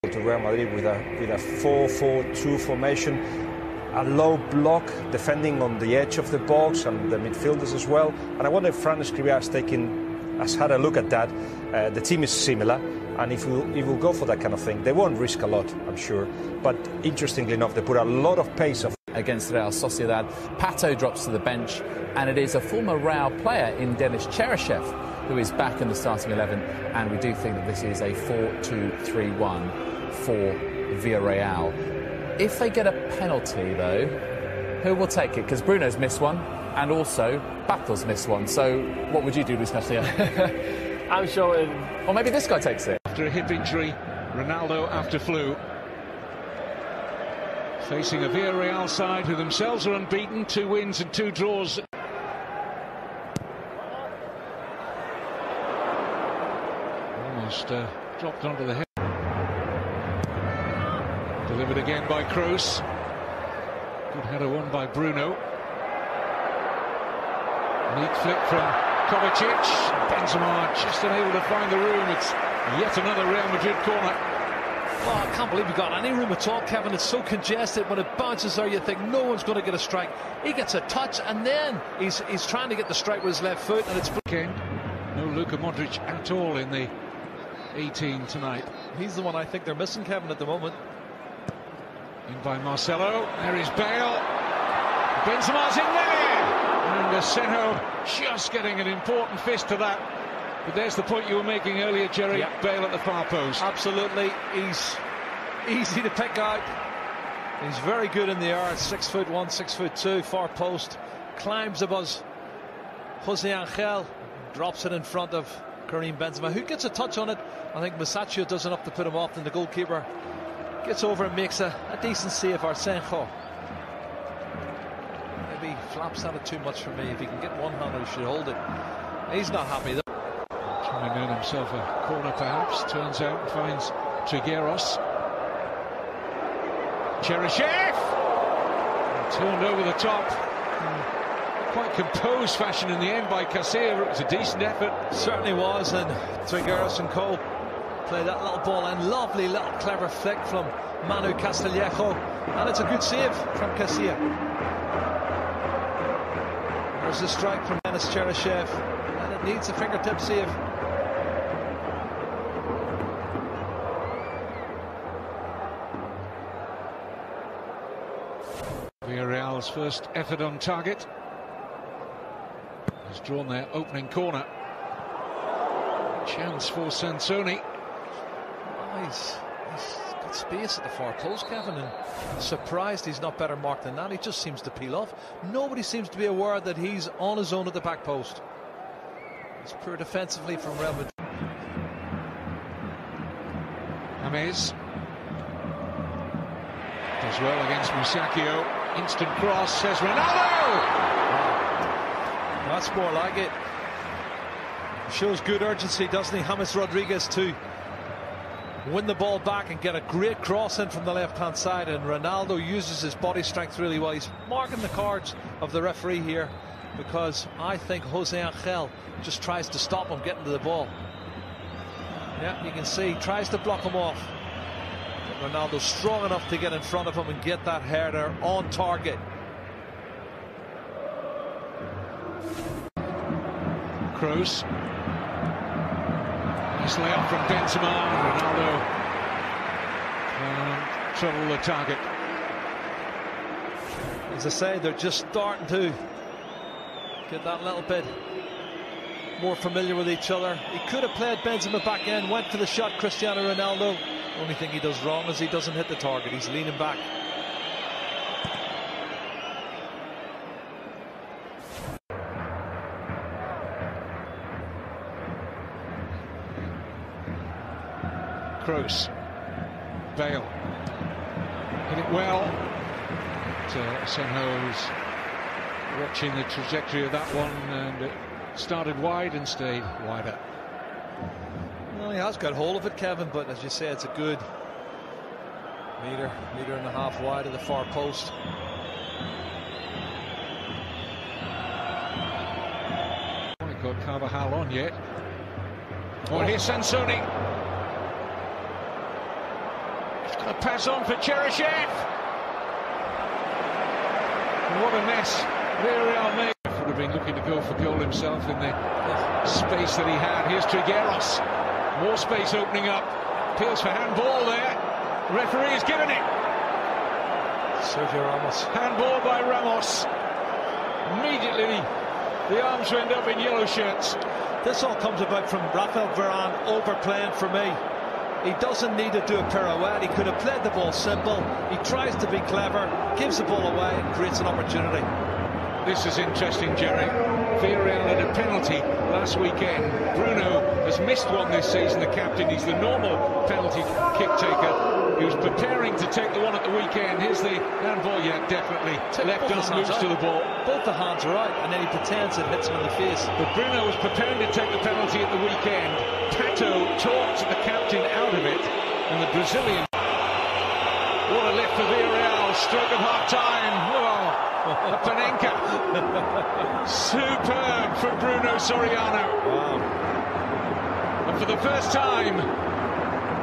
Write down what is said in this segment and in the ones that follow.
To Real Madrid with a 4-4-2 formation, a low block defending on the edge of the box and the midfielders as well. And I wonder if Fran Escribá has had a look at that. The team is similar, and if we'll go for that kind of thing, they won't risk a lot, I'm sure. But interestingly enough, they put a lot of pace against Real Sociedad. Pato drops to the bench, and it is a former Real player in Denis Cheryshev who is back in the starting 11, and we do think that this is a 4-2-3-1 for Villarreal. If they get a penalty, though, who will take it? Because Bruno's missed one, and also Bato's missed one. So what would you do, Luis Garcia? I'm sure... Or maybe this guy takes it. After a hip injury, Ronaldo after flu. Facing a Villarreal side who themselves are unbeaten, 2 wins and 2 draws. Almost dropped onto the head. Delivered again by Kroos. Good header won by Bruno. Neat flick from Kovacic. Benzema just unable to find the room. It's yet another Real Madrid corner. Oh, I can't believe we got any room at all, Kevin. It's so congested. When it bounces there, you think no one's going to get a strike. He gets a touch, and then he's trying to get the strike with his left foot, and it's... No Luka Modric at all in the 18 tonight. He's the one I think they're missing, Kevin, at the moment. In by Marcelo. There is Bale. Benzema's in there. And Asenjo just getting an important fist to that. But there's the point you were making earlier, Jerry. Yep. Bale at the far post. Absolutely. He's easy to pick out. He's very good in the air. 6'1", 6'2", far post. Climbs above Jose Angel. Drops it in front of Karim Benzema, who gets a touch on it. I think Masaccio does enough to put him off, and the goalkeeper gets over and makes a decent save. Arsenjo maybe flaps at it too much for me. If he can get one hand, he should hold it. He's not happy though. Trying to earn himself a corner perhaps. Turns out and finds Trigueros. Cheryshev turned over the top. Quite composed fashion in the end by Casilla. It was a decent effort. Certainly was, and Trigueros and Cole play that little ball in. Lovely little clever flick from Manu Castillejo, and it's a good save from Casilla. There's a strike from Denis Cheryshev, and it needs a fingertip save. Villarreal's first effort on target has drawn their opening corner. Chance for Sansoni. Oh, he's got space at the far post, Kevin, and surprised he's not better marked than that. He just seems to peel off. Nobody seems to be aware that he's on his own at the back post. It's poor defensively from Real Madrid. James does well against Musacchio. Instant cross, says Ronaldo. That's more like it. Shows good urgency, doesn't he, James Rodriguez, to win the ball back and get a great cross in from the left-hand side, and Ronaldo uses his body strength really well. He's marking the cards of the referee here, because I think Jose Angel just tries to stop him getting to the ball. Yeah, you can see, tries to block him off. But Ronaldo's strong enough to get in front of him and get that header on target. Kroos. Nice layup from Benzema. Ronaldo trouble the target. As I say, they're just starting to get that little bit more familiar with each other. He could have played Benzema back in, went for the shot, Cristiano Ronaldo. The only thing he does wrong is he doesn't hit the target. He's leaning back. Kroos. Bale. Hit it well. Asenjo's watching the trajectory of that one, and it started wide and stayed wider. Well, he has got hold of it, Kevin, but as you say, it's a good metre and a half wide of the far post. Haven't got Carvajal on yet. Oh, here's Sansoni. A pass on for Cheryshev. What a mess Villarreal made. Would have been looking to go for goal himself in the space that he had. Here's Trigueros. More space opening up. Appeals for handball there. The referee has given it. Sergio Ramos. Handball by Ramos. Immediately the arms went up in yellow shirts. This all comes about from Rafael Varane overplaying for me. He doesn't need to do a pirouette. He could have played the ball simple. He tries to be clever, gives the ball away and creates an opportunity. This is interesting, Jerry. Villarreal had a penalty last weekend. Bruno has missed one this season, the captain. He's the normal penalty kick taker. He was preparing to take the one at the weekend. Here's the handball, yeah, definitely. Left arm moves to the ball. Both the hands are out, and then he pretends it hits him in the face. But Bruno was preparing to take the penalty at the weekend. Pato talked the captain out of it, and the Brazilian... What a lift for Villarreal. Stroke of half-time. Whoa. A Panenka. Superb from Bruno Soriano. Wow. And for the first time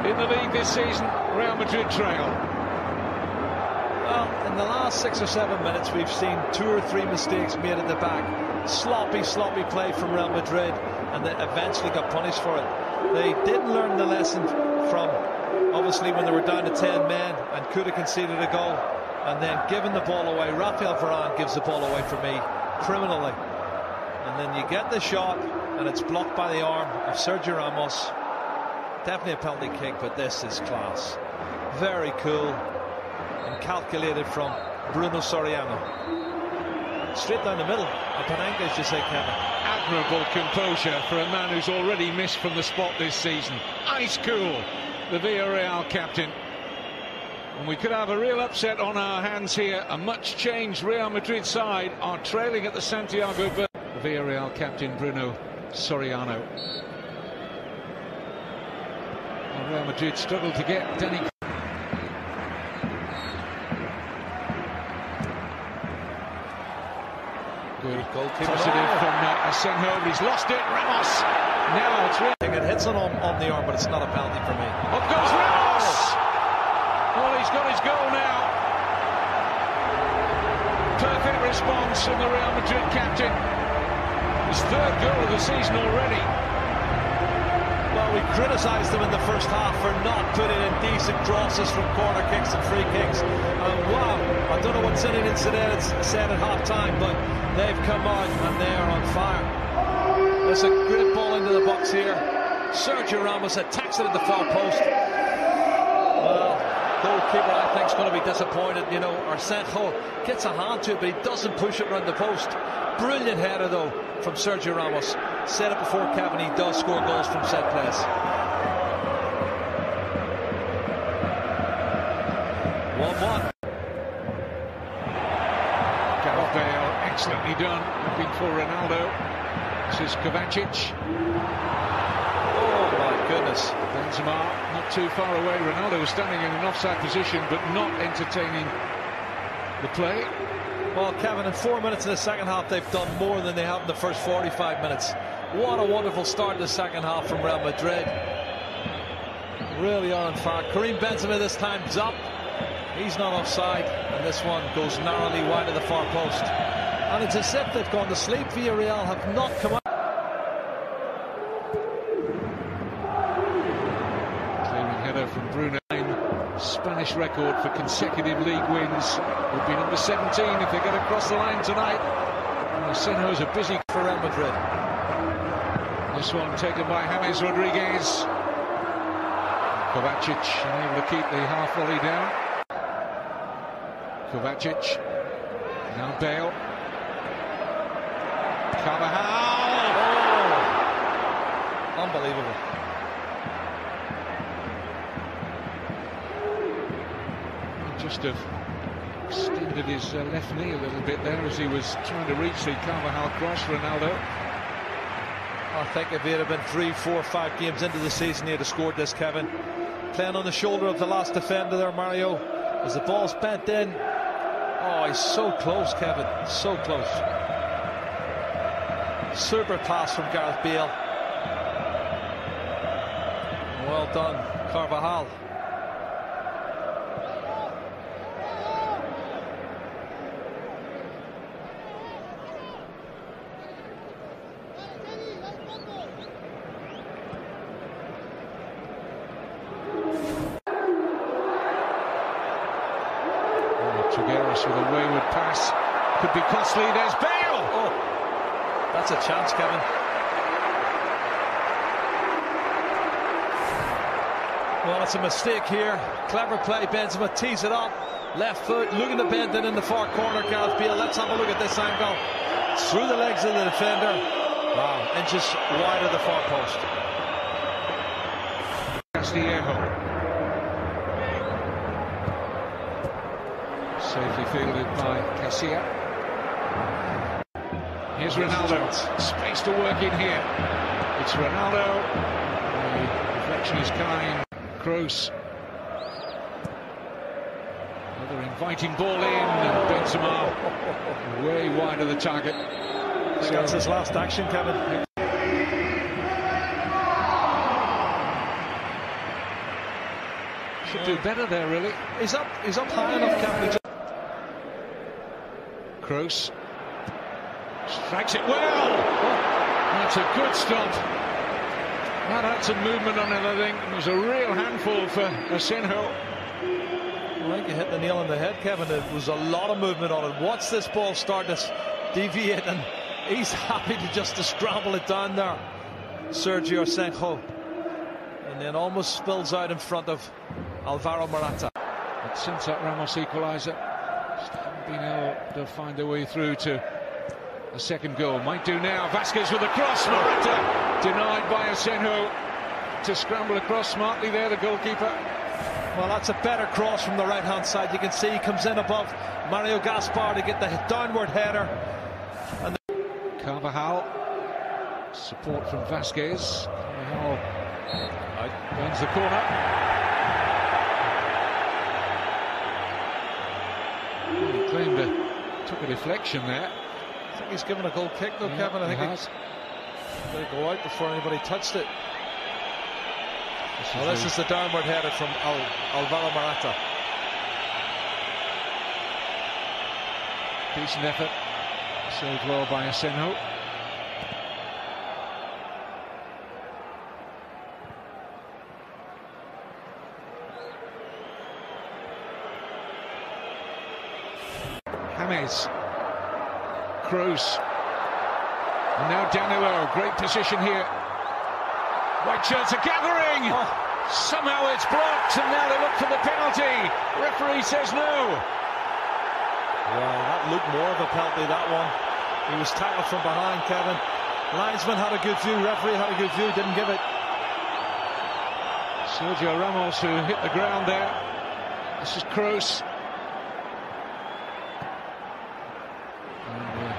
in the league this season, Real Madrid trail. Well, in the last 6 or 7 minutes, we've seen 2 or 3 mistakes made at the back. Sloppy play from Real Madrid, and they eventually got punished for it. They didn't learn the lesson from, obviously, when they were down to 10 men and could have conceded a goal. And then giving the ball away, Rafael Varane gives the ball away for me, criminally. And then you get the shot, and it's blocked by the arm of Sergio Ramos. Definitely a penalty kick, but this is class. Very cool and calculated from Bruno Soriano. Straight down the middle, and Panenka, as you say, Kevin. Admirable composure for a man who's already missed from the spot this season. Ice cool, the Villarreal captain. And we could have a real upset on our hands here. A much changed Real Madrid side are trailing at the Santiago Bernabeu. The Villarreal captain Bruno Soriano. And Real Madrid struggled to get Danny. Good goalkeeper. Positive from Asenjo. He's lost it. Ramos. Now it's really... It hits on the arm, but it's not a penalty for me. Up goes Ramos! Well, he's got his goal now. Perfect response from the Real Madrid captain. His 3rd goal of the season already. Well, we criticised them in the first half for not putting in decent crosses from corner kicks and free kicks. And wow, I don't know what Zinedine Zidane said at half-time, but they've come out and they are on fire. There's a great ball into the box here. Sergio Ramos attacks it at the far post. Well, goalkeeper, I think, is going to be disappointed. You know, Asenjo gets a hand to it, but he doesn't push it around the post. Brilliant header, though, from Sergio Ramos. Said it before, Kevin, he does score goals from set plays. Gareth Bale, excellently done. Looking for Ronaldo. This is Kovacic. Oh, my goodness. Benzema not too far away. Ronaldo was standing in an offside position, but not entertaining the play. Well, Kevin, in 4 minutes in the second half, they've done more than they have in the first 45 minutes. What a wonderful start in the second half from Real Madrid. Really are on fire. Karim Benzema this time is up. He's not offside, and this one goes narrowly wide of the far post. And it's as if they've gone to sleep. Villarreal have not come out. Clearing header from Bruno. Spanish record for consecutive league wins. Would be number 17 if they get across the line tonight. Asenjo's a busy for Real Madrid. This one taken by James Rodriguez. Kovacic unable to keep the half volley down. Kovacic. Now Bale. Carvajal. Oh. Unbelievable. Just have extended his left knee a little bit there as he was trying to reach the Carvajal cross. Ronaldo. I think if he had been 3, 4, 5 games into the season, he'd have scored this, Kevin. Playing on the shoulder of the last defender there, Mario, as the ball's bent in. Oh, he's so close, Kevin, so close. Super pass from Gareth Bale. Well done, Carvajal. Trigueros with a wayward pass. Could be costly. There's Bale! Oh, that's a chance, Kevin. Well, it's a mistake here. Clever play. Benzema tees it up. Left foot, looking to bend it in the far corner. Gareth Bale. Let's have a look at this angle. Through the legs of the defender. Wow, inches wide of the far post. Castillejo. Safely fielded by Casilla. Here's Ronaldo. Space to work in here. It's Ronaldo. The reflection is kind. Kroos. Another inviting ball in, and Benzema way wide of the target. I think that's his last action, Kevin. Should do better there, really. He's up high enough, Kevin. Kroos strikes it well. That's a good stop. That had some movement on it, I think. It was a real handful for Asenjo. I think you hit the nail on the head, Kevin. There was a lot of movement on it. Watch this ball start to deviate, and he's happy to scramble it down there. Sergio Asenjo. And then almost spills out in front of Alvaro Morata. But since that Ramos equaliser, just haven't been able to find their way through to a second goal. Might do now. Vasquez with a cross. Morata denied by Asenjo to scramble across smartly there, the goalkeeper. Well, that's a better cross from the right-hand side. You can see he comes in above Mario Gaspar to get the downward header. And Carvajal. Support from Vasquez. Carvajal burns the corner. Well, he claimed took a deflection there. I think he's given a goal kick though, Kevin. I think he let it go out before anybody touched it. This is the downward header from Alvaro Morata. Decent effort. Saved well by Asenjo. James. Kroos. And now Danilo. Great position here. White shirts are gathering. Somehow it's blocked, and now they look for the penalty. Referee says no. Well, that looked more of a penalty, that one. He was tackled from behind, Kevin. Linesman had a good view, referee had a good view, didn't give it. Sergio Ramos, who hit the ground there. This is Kroos. And,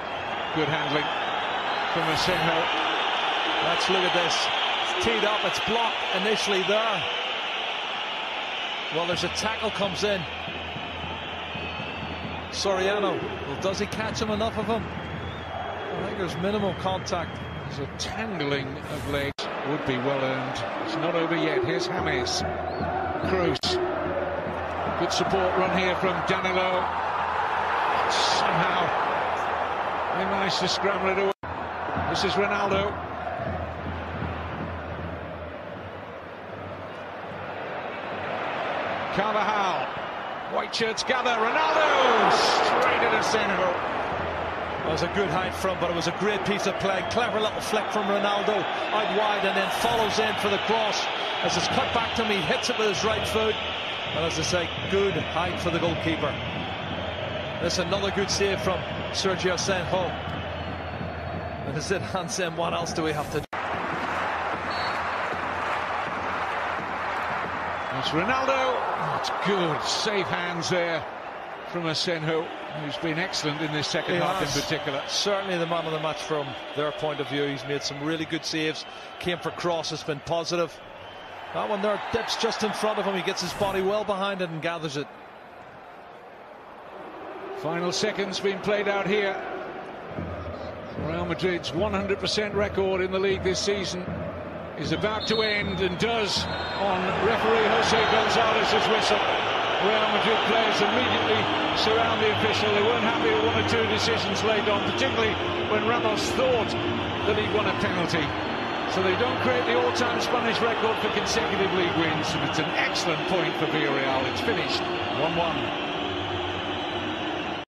good handling from Asenjo. Let's look at this. It's teed up, it's blocked initially there. Well, there's a tackle comes in. Soriano. Well, does he catch him enough of him? I think there's minimal contact. There's a tangling of legs. Would be well earned. It's not over yet. Here's James. Kroos. Good support run here from Danilo. Somehow they managed to scramble it away. This is Ronaldo. Carvajal. White shirts gather. Ronaldo straight at Asenjo. It was a good height from, but it was a great piece of play. Clever little flick from Ronaldo out wide, and then follows in for the cross. As it's cut back to him, he hits it with his right foot. And as I say, good height for the goalkeeper. That's another good save from Sergio Asenjo. And is it Hansen? What else do we have to do? That's Ronaldo. Oh, it's good. Safe hands there from Asenjo, who's been excellent in this second half in particular. Certainly the man of the match from their point of view. He's made some really good saves. Came for cross, has been positive. That one there dips just in front of him. He gets his body well behind it and gathers it. Final seconds being played out here. Real Madrid's 100% record in the league this season is about to end, and does on referee Jose Gonzalez's whistle. Real Madrid players immediately surround the official. They weren't happy with one or two decisions laid on, particularly when Ramos thought that he'd won a penalty. So they don't create the all-time Spanish record for consecutive league wins, and it's an excellent point for Villarreal. It's finished 1-1.